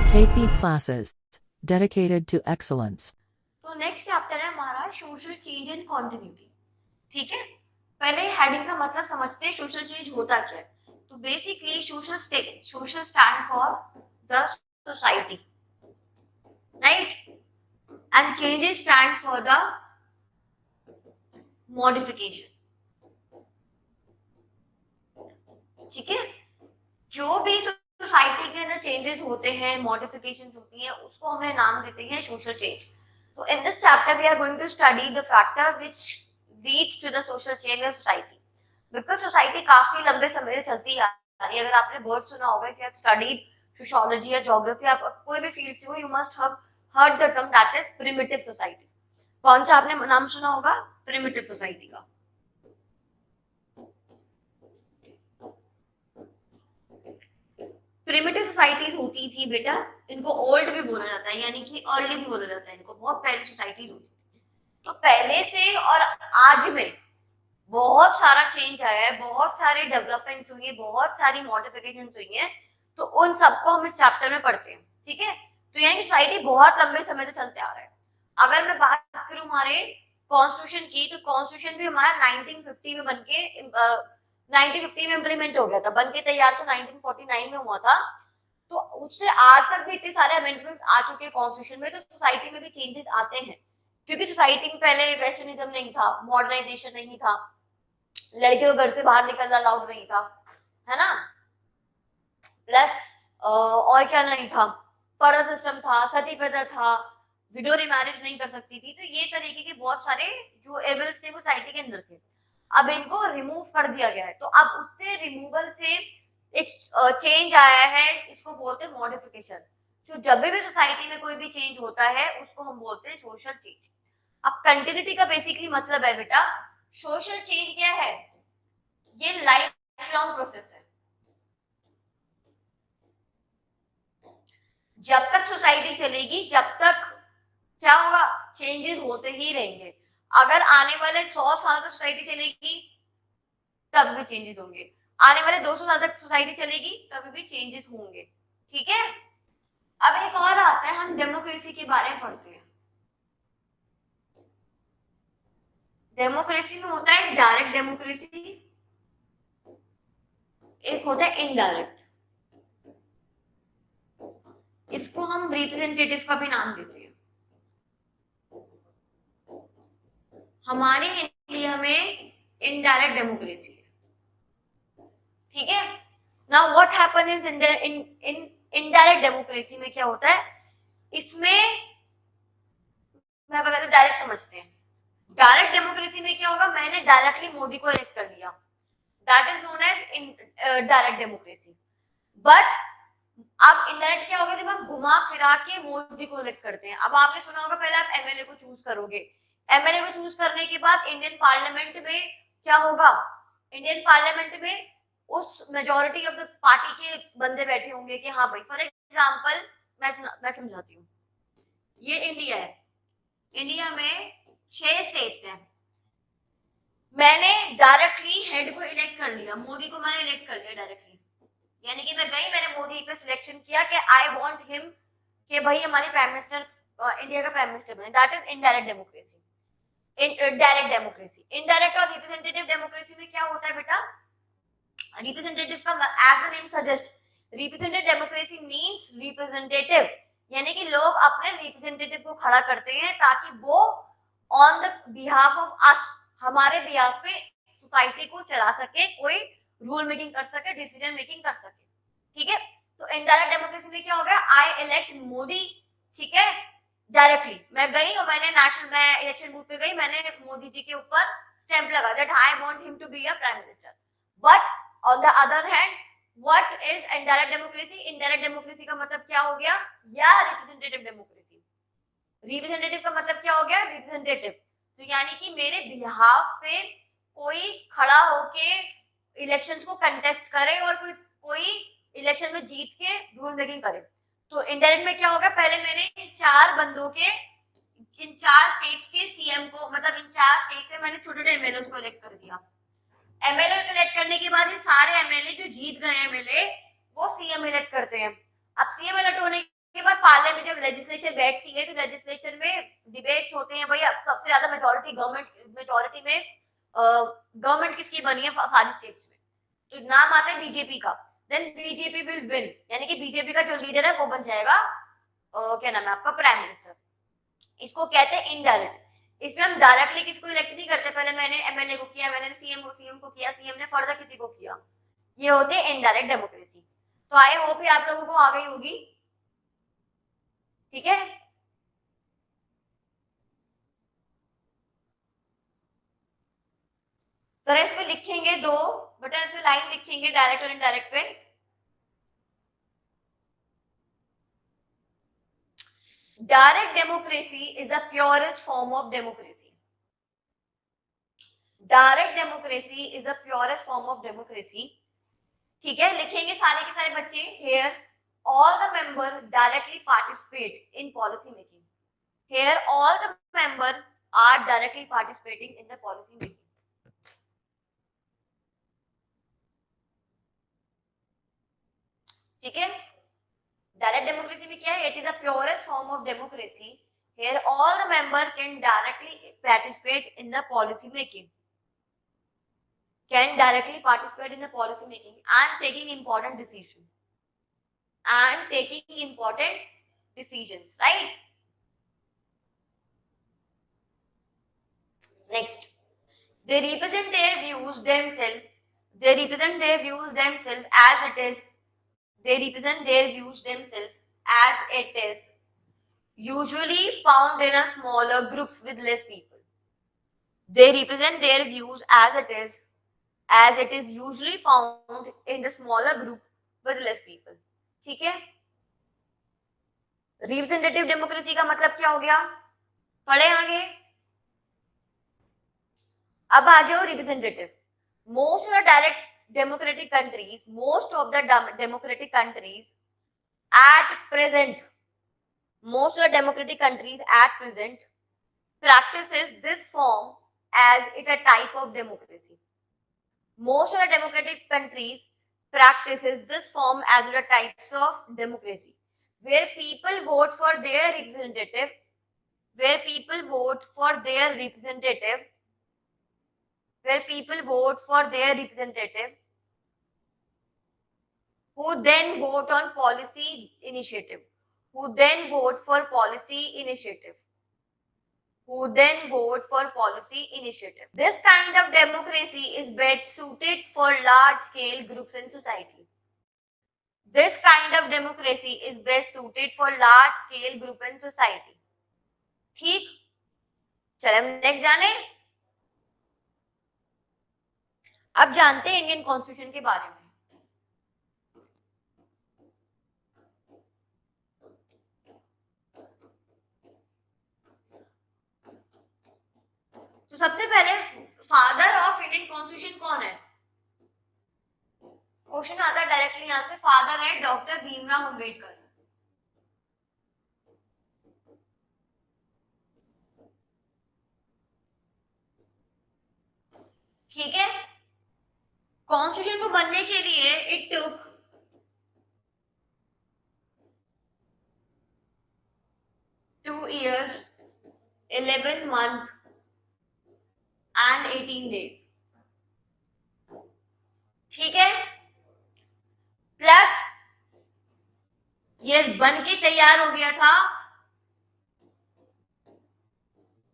KP classes dedicated to excellence. तो next chapter है हमारा सोशल चेंज एंड कॉन्टिन्यूटी। ठीक है, पहले हेडिंग का मतलब समझते हैं सोशल चेंज होता क्या है। तो basically social stand for the society, right, and changes stand for the modification. ठीक है, जो भी सोसाइटी के अंदर चेंजेस होते हैं, मॉडिफिकेशंस होती हैं, उसको हमने नाम देते हैं सोशल चेंज। तो in this chapter we are going to study the factor which leads to the social change in society. Because society काफी लंबे समय से चलती आ रही है। अगर आपने वर्ड सुना होगा, if you have studied sociology या ज्योग्राफी, आप कोई भी फील्ड से हो, you must have heard the term that is primitive society. कौन सा आपने नाम सुना होगा? प्रिमिटिव सोसाइटी का। प्रिमिटिव सोसाइटीज होती थी बेटा, इनको ओल्ड भी बोला जाता है, यानी कि अर्ली भी बोला जाता है, इनको बहुत पहले सोसाइटीज होती थी। तो पहले से और आज में बहुत सारा चेंज आया है, बहुत सारे डेवलपमेंट्स हुई है, बहुत सारी मॉडिफिकेशंस हुई है। तो उन सबको हम इस चैप्टर में पढ़ते हैं। ठीक है, तो यानी कि सोसाइटी बहुत लंबे समय से चलते आ रहा है। अगर मैं बात करूं हमारे कॉन्स्टिट्यूशन की, तो कॉन्स्टिट्यूशन भी हमारा 1950 में बनके 1950 में इम्प्लीमेंट हो गया था, बनके तैयार तो 1949 में हुआ था। तो उससे आज तक भी इतने सारे अमेंडमेंट्स आ चुके हैं कॉन्स्टिट्यूशन में। तो सोसाइटी में भी चेंजेस आते हैं, क्योंकि सोसाइटी में पहले वेस्टर्निज्म नहीं था, मॉडर्नाइजेशन नहीं था, लड़कियों को घर से बाहर निकलना अलाउड नहीं था, है ना। प्लस और क्या नहीं था, पर्दा सिस्टम था, सती प्रथा था, विडो रिमैरिज नहीं कर सकती थी। तो ये तरीके के बहुत सारे जो एविल्स थे वो सोसाइटी के अंदर थे। अब इनको रिमूव कर दिया गया है। तो अब उससे रिमूवल से एक चेंज आया है, इसको बोलते हैं मॉडिफिकेशन। तो जब भी सोसाइटी में कोई भी चेंज होता है उसको हम बोलते हैं सोशल चेंज। अब कंटिन्यूटी का बेसिकली मतलब है बेटा, सोशल चेंज क्या है? ये लाइफ लॉन्ग प्रोसेस है। जब तक सोसाइटी चलेगी, जब तक क्या होगा, चेंजेस होते ही रहेंगे। अगर आने वाले 100 साल तक सोसाइटी चलेगी तब भी चेंजेस होंगे, आने वाले 200 साल तक सोसाइटी चलेगी तब भी चेंजेस होंगे। ठीक है, अब एक और आता है, हम डेमोक्रेसी के बारे में पढ़ते हैं। डेमोक्रेसी में होता है डायरेक्ट डेमोक्रेसी, एक होता है इनडायरेक्ट। इसको हम रिप्रेजेंटेटिव का भी नाम देते हैं। हमारे इंडिया में इनडायरेक्ट डेमोक्रेसी है। ठीक है, now what happen is in indirect democracy में क्या होता है, इसमें मैं पहले डायरेक्ट समझते हैं। डायरेक्ट डेमोक्रेसी में क्या होगा, मैंने डायरेक्टली मोदी को इलेक्ट कर दिया, that is known as direct democracy. But अब इनडायरेक्ट क्या होगा, जब हम घुमा फिरा के मोदी को इलेक्ट करते हैं। अब आपने सुना होगा, पहले आप एमएलए को चूज करोगे, एमएलए को चूज करने के बाद इंडियन पार्लियामेंट में क्या होगा, इंडियन पार्लियामेंट में उस मेजोरिटी ऑफ द पार्टी के बंदे बैठे होंगे कि हाँ भाई, फॉर एग्जाम्पल मैं समझाती हूँ। ये इंडिया है, इंडिया में 6 स्टेट्स हैं। मैंने डायरेक्टली हेड को इलेक्ट कर लिया, मोदी को मैंने इलेक्ट कर लिया डायरेक्टली, यानी कि मैं गई, मैंने मोदी पे सिलेक्शन किया कि आई वांट हिम, कि भाई हमारे प्राइम मिनिस्टर, इंडिया का प्राइम मिनिस्टर बने। That is indirect democracy. Direct democracy, indirect और रिप्रेजेंटेटिव डेमोक्रेसी में क्या होता है बेटा, रिप्रेजेंटेटिव का as the name suggest, representative democracy means representative, यानी कि लोग अपने रिप्रेजेंटेटिव को खड़ा करते हैं ताकि वो on the behalf of us, हमारे बिहाफ पे सोसाइटी को चला सके, कोई रूल मेकिंग कर सके, डिसीजन मेकिंग कर सके। ठीक है, तो इनडायरेक्ट डेमोक्रेसी में क्या हो गया, आई इलेक्ट मोदी। ठीक है, डायरेक्टली मैं गई और मैं इलेक्शन बूथ पे गई, मैंने मोदी जी के ऊपर स्टैंप लगा that I want him to be a prime minister. But on the other hand, what is indirect democracy? Indirect democracy का मतलब क्या हो गया, या रिप्रेजेंटेटिव डेमोक्रेसी। रिप्रेजेंटेटिव का मतलब क्या हो गया, रिप्रेजेंटेटिव। तो यानी कि मेरे बिहाफ पे कोई खड़ा होके इलेक्शंस को कंटेस्ट करे और कोई कोई इलेक्शन में जीत के रूल मेकिंग करे। तो इनडायरेक्ट में क्या होगा, पहले मैंने 4 बंदों के, इन 4 स्टेट्स के सीएम को, मतलब इन 4 स्टेट्स में मैंने छोटे छोटे एमएलए को इलेक्ट कर दिया। एमएलए को इलेक्ट करने के बाद ये सारे एमएलए जो जीत गए एमएलए, वो सीएम इलेक्ट करते हैं। अब सीएम इलेक्ट होने के पार्लियामेंट जब लेजिस्लेचर बैठती है तो लेजिस्लेचर में डिबेट्स होते हैं भाई, सबसे ज्यादा मेजोरिटी मेजोरिटी में गवर्नमेंट किसकी बनी है सारी स्टेट्स में, तो नाम आता है बीजेपी का, देन बीजेपी विल विन, यानी कि बीजेपी का जो लीडर है वो बन जाएगा क्या नाम है आपका प्राइम मिनिस्टर। इसको कहते हैं इनडायरेक्ट। इसमें हम डायरेक्टली किसको इलेक्ट नहीं करते, पहले मैंने एमएलए को किया, मैंने सीएम को किया, सीएम ने फर्दर किसी को किया, ये होती है इनडायरेक्ट डेमोक्रेसी। तो आई होप ही आप लोगों को आ गई होगी, ठीक है। जरा इस पे लिखेंगे दो बेटा, इस पे लाइन लिखेंगे डायरेक्ट और इनडायरेक्ट पे। Direct democracy is the purest form of democracy. Direct democracy is the purest form of democracy, ठीक है। लिखेंगे सारे के सारे बच्चे, here all the member directly participate in policy making. Here all the member are directly participating in the policy making, ठीक है। Direct democracy में क्या है, it is the purest form of democracy, here all the member can directly participate in the policy making, can directly participate in the policy making and taking important decisions, right? Next, they represent their views themselves, as it is, usually found in a smaller groups with less people. They represent their views as it is usually found in the smaller group with less people, ठीक है। Representative democracy का मतलब क्या हो गया, पढ़े आगे। अब आ जाओ representative. Most of the democratic countries at present practices this form as it a type of democracy. Most of the democratic countries practices this form as the types of democracy, where people vote for their representative, who then vote on policy initiative, This kind of democracy is best suited for large scale groups in society. ठीक, चले हम next जाने। अब जानते हैं Indian constitution के बारे में। तो सबसे पहले फादर ऑफ इंडियन कॉन्स्टिट्यूशन कौन है, क्वेश्चन आता है डायरेक्टली यहां से। फादर है डॉक्टर भीमराव अंबेडकर, ठीक है। कॉन्स्टिट्यूशन को बनने के लिए it took 2 years 11 months and 18 days, ठीक है। प्लस ये बन के तैयार हो गया था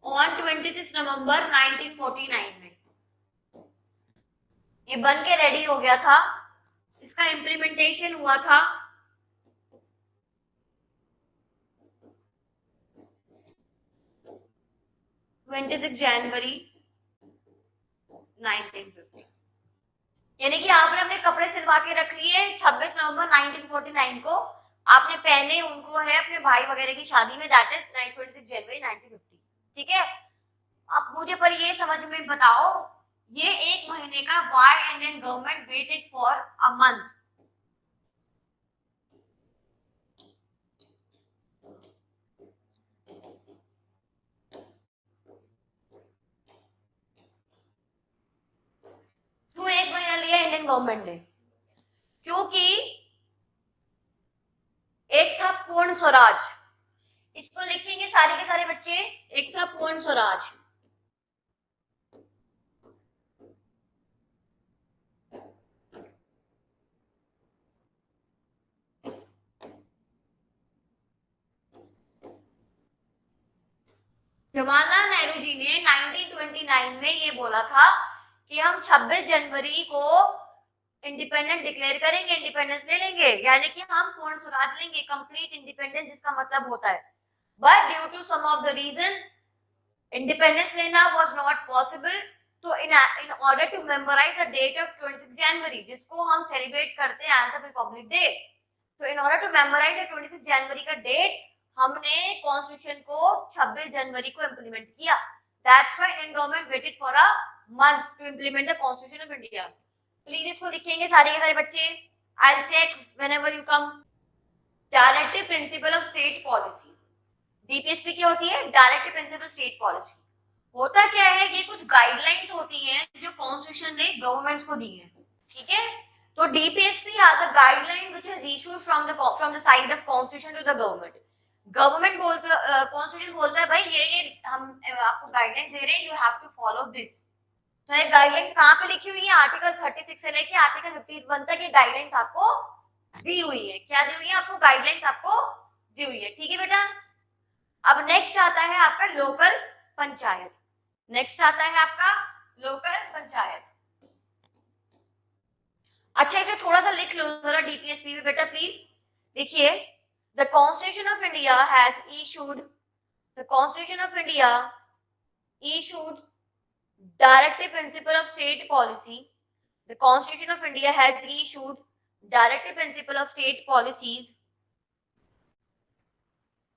ऑन 26 नवंबर 1949 में, ये बन के रेडी हो गया था। इसका इम्प्लीमेंटेशन हुआ था 26 जनवरी 1950, यानी कि आपने अपने कपड़े सिलवा के रख लिए 26 नवंबर 1949 को, आपने पहने उनको है अपने भाई वगैरह की शादी में, दैट इज 26 जनवरी 1950, ठीक है। अब मुझे पर ये समझ में बताओ, ये एक महीने का why Indian government waited for a month, क्यों एक महीना लिया इंडियन गवर्नमेंट ने, क्योंकि एक था पूर्ण स्वराज, इसको लिखेंगे सारे के सारे बच्चे। एक था पूर्ण स्वराज, जवाहरलाल नेहरू जी ने 1929 में ये बोला था कि हम 26 जनवरी को इंडिपेंडेंट डिक्लेयर करेंगे, इंडिपेंडेंस ले लेंगे, यानी कि हम पूर्ण स्वराज लेंगे, कंप्लीट इंडिपेंडेंस जिसका मतलब होता है। But due to some of the reason independence लेना वाज नॉट पॉसिबल। तो in order to memorize the date of 26 January, जिसको हम सेलिब्रेट करते हैं एज अ रिपब्लिक डे, तो in order to memorize the 26 January का डेट हमने constitution को 26 जनवरी को इंप्लीमेंट किया। That's why Indian government waited for a month to implement the constitution of India. Please इसको लिखेंगे सारे के सारे बच्चे। I will check whenever you come. Directive principle of state policy, DPSP क्या होती है? Directive principle state policy. होता क्या है, ये कुछ गाइडलाइंस होती हैं जो कॉन्स्टिट्यूशन ने गवर्नमेंट्स को दी है, ठीक है। तो DPSP are the guideline which is issued from the side of constitution to the government. Government बोलता, कॉन्स्टिट्यूशन बोलता है भाई ये हम आपको गाइडलाइंस दे रहे हैं, you have to follow this. तो ये गाइडलाइंस कहाँ पे लिखी हुई है? आर्टिकल 36 से लेके आर्टिकल 51 तक ये गाइडलाइंस आपको दी हुई है। क्या दी हुई है आपको? गाइडलाइंस आपको दी हुई है, ठीक है बेटा। अब नेक्स्ट आता है आपका लोकल पंचायत। नेक्स्ट आता है आपका लोकल पंचायत। अच्छा इसे थोड़ा सा लिख लो जरा डीपीएसपी में बेटा प्लीज। देखिए, the constitution of India has issued, the constitution of India issued directive principle of state policy. The Constitution of India has issued directive principle of state policies.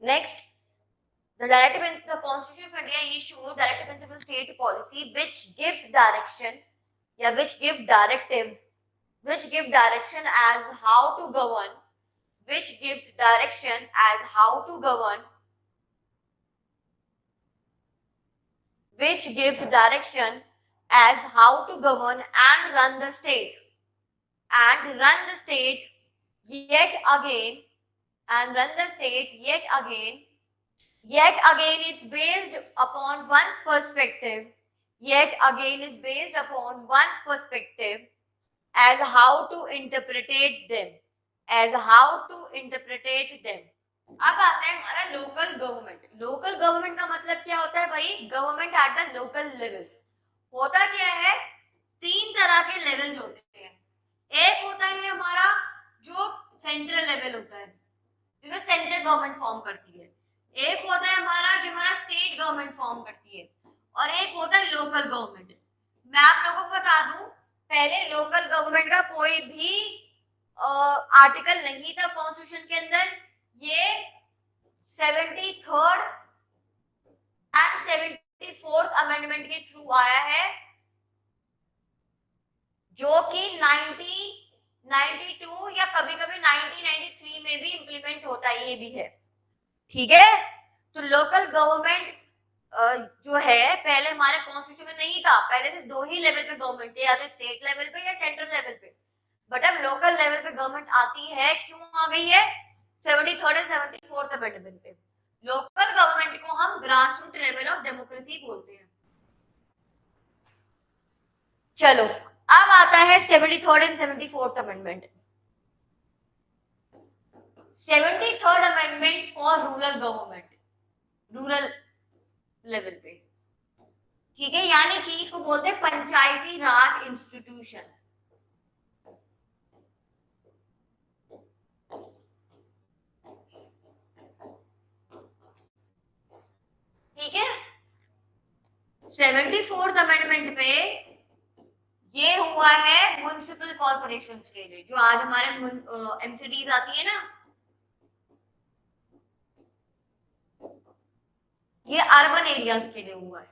Next, the Constitution of India issued directive principle of state policy which gives direction, which give directives, which give direction as how to govern, which gives direction as how to govern, which gives direction as how to govern and run the state, and run the state yet again, and run the state yet again it's based upon one's perspective, yet again is based upon one's perspective as how to interpretate them, as how to interpretate them. अब आता है हमारा local government. Local government का मतलब क्या होता है भाई? Government at the local level. होता क्या है, तीन तरह के लेवल्स होते हैं। एक होता है हमारा जो सेंट्रल लेवल होता है, जिसमें सेंट्रल गवर्नमेंट फॉर्म करती है। एक होता है हमारा जो हमारा स्टेट गवर्नमेंट फॉर्म करती है, और एक होता है लोकल गवर्नमेंट। मैं आप लोगों को बता दूं, पहले लोकल गवर्नमेंट का कोई भी आर्टिकल नहीं था कॉन्स्टिट्यूशन के अंदर। ये 73rd एंड 74th अमेंडमेंट के थ्रू आया है, जो कि 1992 या कभी कभी 1993 में भी इंप्लीमेंट होता है, ये भी है, ठीक है। तो लोकल गवर्नमेंट जो है पहले हमारे कॉन्स्टिट्यूशन में नहीं था। पहले से दो ही लेवल पे गवर्नमेंट थे, या तो स्टेट लेवल पे या सेंट्रल लेवल पे। बट अब लोकल लेवल पे गवर्नमेंट आती है, क्यों आ गई है? 73rd एंड 74th अमेंडमेंट पे। लोकल गवर्नमेंट को हम grass root level of democracy बोलते हैं। चलो अब आता है 73rd and 74th amendment. 73rd amendment for rural government, rural level पे, ठीक है। यानी कि इसको बोलते हैं पंचायती राज इंस्टीट्यूशन। ठीक है। 74th अमेंडमेंट पे ये हुआ है म्युनिसिपल कॉर्पोरेशन के लिए, जो आज हमारे एमसीडीज आती है ना, ये अर्बन एरियाज के लिए हुआ है,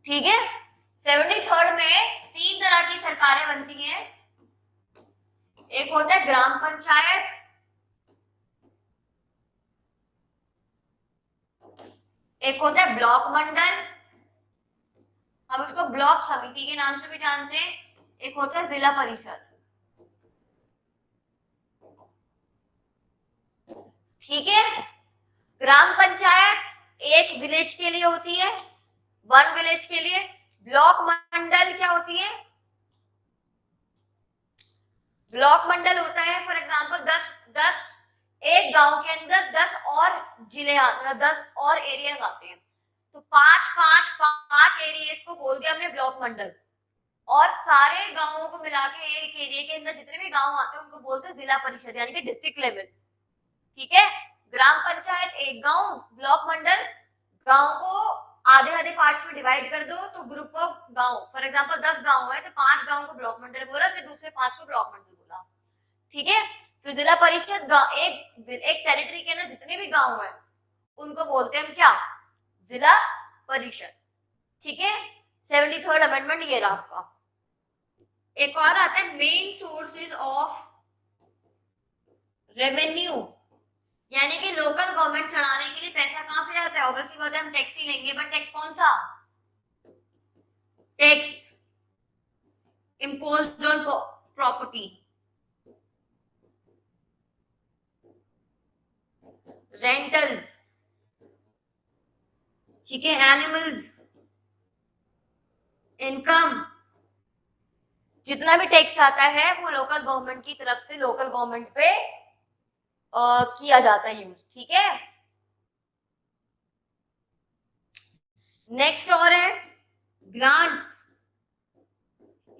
ठीक है। 73rd में तीन तरह की सरकारें बनती हैं। एक होता है ग्राम पंचायत, एक होता है ब्लॉक मंडल, हम इसको ब्लॉक समिति के नाम से भी जानते हैं। एक होता है जिला परिषद। ठीक है। ग्राम पंचायत एक विलेज के लिए होती है, वन विलेज के लिए। ब्लॉक मंडल क्या होती है? ब्लॉक मंडल होता है फॉर एग्जांपल 10 एक गांव के अंदर 10 और जिले 10 और एरियाज आते हैं, तो पांच एरियाज को बोल दिया हमने ब्लॉक मंडल, और सारे गांवों को मिला के एक एरिया के अंदर जितने भी गांव आते हैं उनको बोलते हैं जिला परिषद, यानी कि डिस्ट्रिक्ट लेवल। ठीक है। ग्राम पंचायत एक गांव, ब्लॉक मंडल गांव को आधे आधे पार्ट्स में डिवाइड कर दो, तो ग्रुप ऑफ गांव, फॉर एग्जांपल 10 गांव है तो 5 गांव को ब्लॉक मंडल बोला, फिर दूसरे 5 को ब्लॉक मंडल बोला। ठीक है। फिर जिला परिषद एक टेरिटरी के अंदर जितने भी गांव है उनको बोलते हैं हम क्या? जिला परिषद। ठीक है। 73rd अमेंडमेंट ये रहा आपका। एक और आता है मेन सोर्सेज ऑफ रेवेन्यू, यानी कि लोकल गवर्नमेंट चढ़ाने के लिए पैसा कहां से आता है? ऑब्वियसली बात है हम टैक्स ही लेंगे, बट टैक्स कौन सा? Tax imposed on property, rentals, ठीक है, एनिमल्स, इनकम, जितना भी टैक्स आता है वो लोकल गवर्नमेंट की तरफ से लोकल गवर्नमेंट पे किया जाता है यूज। ठीक है। नेक्स्ट और है ग्रांट्स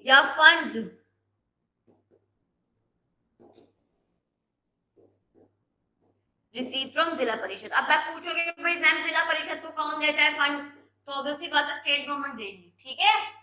या फंड्स। रिसीव फ्रॉम जिला परिषद। अब आप पूछोगे भाई मैम जिला परिषद को कौन देता है फंड? तो ऑब्वियसली बात है स्टेट गवर्नमेंट देगी। ठीक है।